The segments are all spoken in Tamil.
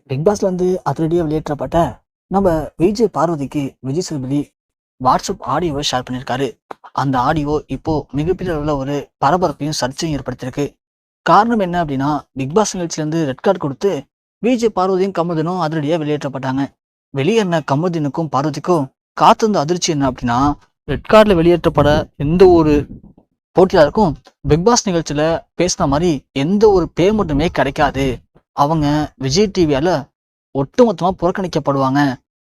பிக் பாஸ்ல இருந்து அதிரடியாக வெளியேற்றப்பட்ட நம்ம விஜய் பார்வதிக்கு விஜய் சேதுபதி வாட்ஸ்அப் ஆடியோவை ஷேர் பண்ணியிருக்காரு. அந்த ஆடியோ இப்போ மிகப்பெரிய அளவில் ஒரு பரபரப்பையும் சர்ச்சையும் ஏற்படுத்தியிருக்கு. காரணம் என்ன அப்படின்னா, பிக் பாஸ் நிகழ்ச்சியிலேருந்து ரெட் கார்டு கொடுத்து விஜய் பார்வதியும் கமர்தனும் அதிரடியாக வெளியேற்றப்பட்டாங்க. வெளியேறின கமர்தனுக்கும் பார்வதிக்கும் காத்திருந்த அதிர்ச்சி என்ன அப்படின்னா, ரெட் கார்டில் வெளியேற்றப்பட எந்த ஒரு போட்டியாளருக்கும் பிக் பாஸ் நிகழ்ச்சியில பேசின மாதிரி எந்த ஒரு பேமெண்ட்டுமே கிடைக்காது. அவங்க விஜய் டிவியால ஒட்டுமொத்தமா புறக்கணிக்கப்படுவாங்க.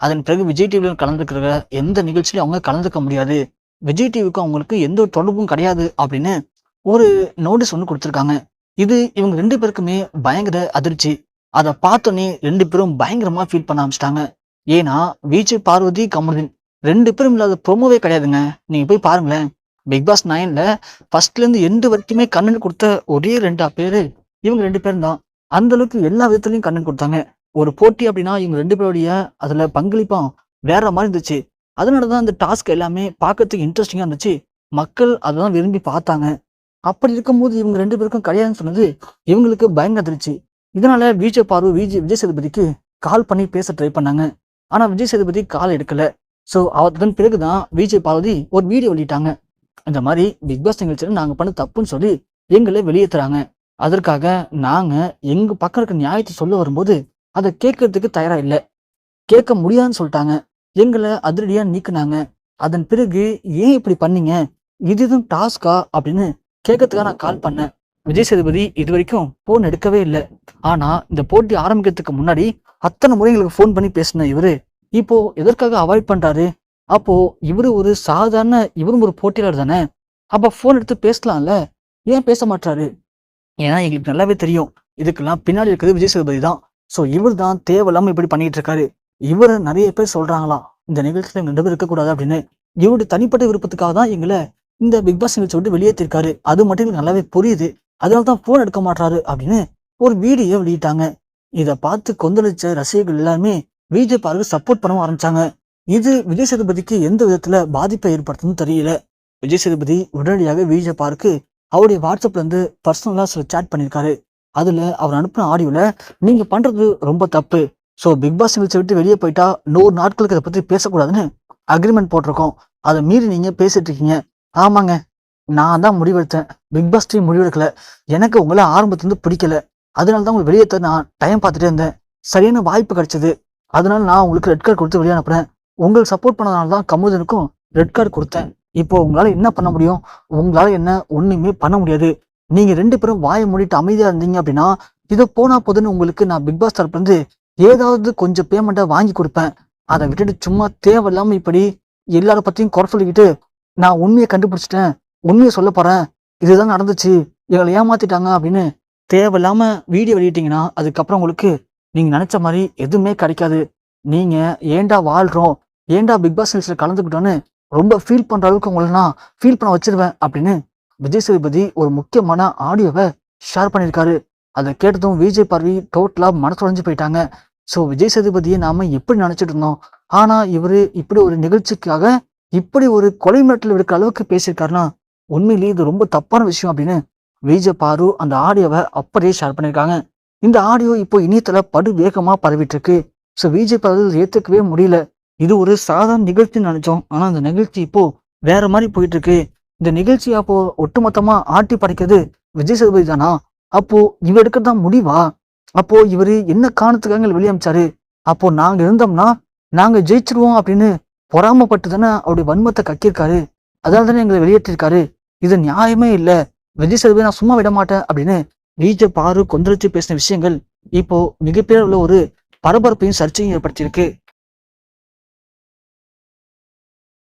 அதன் பிறகு விஜய் டிவியில கலந்துக்கிற எந்த நிகழ்ச்சியிலும் அவங்க கலந்துக்க முடியாது. விஜய் டிவிக்கும் அவங்களுக்கு எந்த ஒரு தொடர்பும் கிடையாது அப்படின்னு ஒரு நோட்டீஸ் ஒன்று கொடுத்துருக்காங்க. இது இவங்க ரெண்டு பேருக்குமே பயங்கர அதிர்ச்சி. அதை பார்த்தோன்னே ரெண்டு பேரும் பயங்கரமா ஃபீல் பண்ண ஆரம்பிச்சிட்டாங்க. ஏன்னா விஜய் பார்வதி கமருதீன் ரெண்டு பேரும் இல்லாத ப்ரோமோவே கிடையாதுங்க. நீங்க போய் பாருங்களேன். பிக் பாஸ் 9ல ஃபர்ஸ்ட்ல இருந்து எண்டு வரைக்குமே கண்டென்ட் கொடுத்த ஒரே ரெண்டா பேரு இவங்க ரெண்டு பேரும் தான். அந்த அளவுக்கு எல்லா விதத்துலயும் கண்டென்ட் கொடுத்தாங்க. ஒரு போட்டி அப்படின்னா இவங்க ரெண்டு பேருடைய அதுல பங்களிப்பா வேற மாதிரி இருந்துச்சு. அதனாலதான் அந்த டாஸ்க் எல்லாமே பார்க்கறதுக்கு இன்ட்ரெஸ்டிங்கா இருந்துச்சு. மக்கள் அதான் விரும்பி பார்த்தாங்க. அப்படி இருக்கும்போது இவங்க ரெண்டு பேருக்கும் கிடையாதுன்னு சொன்னது இவங்களுக்கு பயங்கர அதிர்ச்சி. இதனால விஜய் சேதுபதிக்கு கால் பண்ணி பேச ட்ரை பண்ணாங்க. ஆனா விஜய் சேதுபதி கால் எடுக்கல. ஸோ அதன் பிறகுதான் விஜய் பார்வதி ஒரு வீடியோ வெளியிட்டாங்க. இந்த மாதிரி பிக் பாஸ் நிகழ்ச்சியில நாங்க பண்ண தப்புன்னு சொல்லி எங்களை வெளியேற்றுறாங்க. அதற்காக நாங்க எங்க பக்கம் இருக்க நியாயத்தை சொல்ல வரும்போது அதை கேட்கறதுக்கு தயாரா இல்லை, கேட்க முடியாதுன்னு சொல்லிட்டாங்க. எங்களை அதிரடியா நீக்குனாங்க. அதன் பிறகு ஏன் இப்படி பண்ணீங்க, இதுதான் டாஸ்கா அப்படின்னு கேட்கறதுக்காக நான் கால் பண்ணேன். விஜய் சேதுபதி இது வரைக்கும் போன் எடுக்கவே இல்லை. ஆனா இந்த போட்டி ஆரம்பிக்கிறதுக்கு முன்னாடி அத்தனை முறை எங்களுக்கு ஃபோன் பண்ணி பேசின இவரு இப்போ எதற்காக அவாய்ட் பண்றாரு? அப்போ இவரும் ஒரு போட்டியாளர் தானே. அப்ப போன் எடுத்து பேசலாம்ல, ஏன் பேச மாட்டாரு? ஏன்னா எங்களுக்கு நல்லாவே தெரியும் இதுக்கெல்லாம் பின்னாடி இருக்கிறது விஜய் சேதுபதி தான். ஸோ இவர் தான் தேவையில்லாம இப்படி பண்ணிட்டு இருக்காரு. இவரை நிறைய பேர் சொல்றாங்களாம் இந்த நிகழ்ச்சியில எங்க ரெண்டு பேர் இருக்கக்கூடாது அப்படின்னு. இவருடைய தனிப்பட்ட விருப்பத்துக்காக தான் எங்களை இந்த பிக் பாஸ் நிகழ்ச்சி விட்டு வெளியேற்றிருக்காரு. அது மட்டும் எனக்கு நல்லாவே புரியுது. அதனால தான் போன் எடுக்க மாட்டாரு அப்படின்னு ஒரு வீடியோ வெளியிட்டாங்க. இதை பார்த்து கொந்தளிச்ச ரசிகர்கள் எல்லாருமே விஜய் பார்வை சப்போர்ட் பண்ண ஆரம்பிச்சாங்க. இது விஜய் சேதுபதிக்கு எந்த விதத்துல பாதிப்பை ஏற்படுத்துன்னு தெரியல. விஜய் சேதுபதி உடனடியாக விஜய் பார்க்கு அவருடைய வாட்ஸ்அப்ல இருந்து பர்சனலா சில சேட் பண்ணியிருக்காரு. அதுல அவர் அனுப்பின ஆடியோல, நீங்க பண்றது ரொம்ப தப்பு. ஸோ பிக் பாஸ் நிகழ்ச்சி விட்டு வெளியே போயிட்டா 100 நாட்களுக்கு அதை பத்தி பேசக்கூடாதுன்னு அக்ரிமெண்ட் போட்டிருக்கோம். அதை மீறி நீங்க பேசிட்டு இருக்கீங்க. ஆமாங்க, நான் தான் முடிவெடுத்தேன். பிக் பாஸ் டீம் முடிவெடுக்கல. எனக்கு உங்களை ஆரம்பத்துலேருந்து பிடிக்கல. அதனால தான் உங்களுக்கு வெளியேற்ற நான் டைம் பார்த்துட்டே இருந்தேன். சரியான வாய்ப்பு கிடைச்சது. அதனால நான் உங்களுக்கு ரெட் கார்டு கொடுத்து வெளியே அனுப்புறேன். உங்களுக்கு சப்போர்ட் பண்ணதுனால தான் கமருதனுக்கும் ரெட் கார்டு கொடுத்தேன். இப்போ உங்களால என்ன பண்ண முடியும்? உங்களால என்ன ஒண்ணுமே பண்ண முடியாது. நீங்க ரெண்டு பேரும் வாயை மூடிட்டு அமைதியா இருந்தீங்க அப்படின்னா இதை போனா போதுன்னு உங்களுக்கு நான் பிக் பாஸ் தரப்புல இருந்து ஏதாவது கொஞ்சம் பேமெண்ட்டை வாங்கி கொடுப்பேன். அதை விட்டுட்டு சும்மா தேவையில்லாம இப்படி எல்லார பத்தியும் குறை சொல்லிக்கிட்டு நான் உண்மையை கண்டுபிடிச்சிட்டேன், உண்மையை சொல்ல போறேன், இதுதான் நடந்துச்சு, எங்களை ஏமாத்திட்டாங்க அப்படின்னு தேவையில்லாம வீடியோ வெளியிட்டீங்கன்னா அதுக்கப்புறம் உங்களுக்கு நீங்க நினைச்ச மாதிரி எதுவுமே கிடைக்காது. நீங்க ஏண்டா வாழ்றோம், ஏண்டா பிக் பாஸ் நிகழ்ச்சியில கலந்துக்கிட்டோன்னு ரொம்ப ஃபீல் பண்ற அளவுக்கு உங்களை நான் ஃபீல் பண்ண வச்சிருவேன் அப்படின்னு விஜய் சேதுபதி ஒரு முக்கியமான ஆடியோவை ஷேர் பண்ணியிருக்காரு. அதை கேட்டதும் விஜய் பார்வை டோட்டலா மனசுடைஞ்சு போயிட்டாங்க. ஸோ விஜய் சேதுபதியை நாம எப்படி நினைச்சிட்டு இருந்தோம், ஆனா இவரு இப்படி ஒரு நிகழ்ச்சிக்காக இப்படி ஒரு கொலை மிரட்டல் எடுக்கிற அளவுக்கு பேசியிருக்காருன்னா உண்மையிலேயே இது ரொம்ப தப்பான விஷயம் அப்படின்னு விஜய் பாரு அந்த ஆடியோவை அப்படியே ஷேர் பண்ணியிருக்காங்க. இந்த ஆடியோ இப்போ இணையத்துல படு வேகமா பரவிட்டு இருக்கு. ஸோ விஜய் பாரு ஏத்துக்கவே முடியல. இது ஒரு சாதாரண நிகழ்ச்சின்னு நினைச்சோம், ஆனா அந்த நிகழ்ச்சி இப்போ வேற மாதிரி போயிட்டு இருக்கு. இந்த நிகழ்ச்சி அப்போ ஒட்டுமொத்தமா ஆட்டி படைக்கிறது விஜய் சேதுபதி தானா? அப்போ இவர் எடுக்கதான் முடிவா? அப்போ இவரு என்ன காரணத்துக்காக வெளியே அமிச்சாரு? அப்போ நாங்க இருந்தோம்னா நாங்க ஜெயிச்சிருவோம் அப்படின்னு பொறாமப்பட்டு தானே அவருடைய வன்மத்தை கக்கியிருக்காரு. அதனால தானே எங்களை வெளியேற்றிருக்காரு. இது நியாயமே இல்லை. விஜய் சேதுபதி நான் சும்மா விட மாட்டேன் அப்படின்னு விஜய் பாரு கொந்தளிச்சு பேசின விஷயங்கள் இப்போ மிகப்பெரிய உள்ள ஒரு பரபரப்பையும் சர்ச்சையும் ஏற்படுத்தியிருக்கு.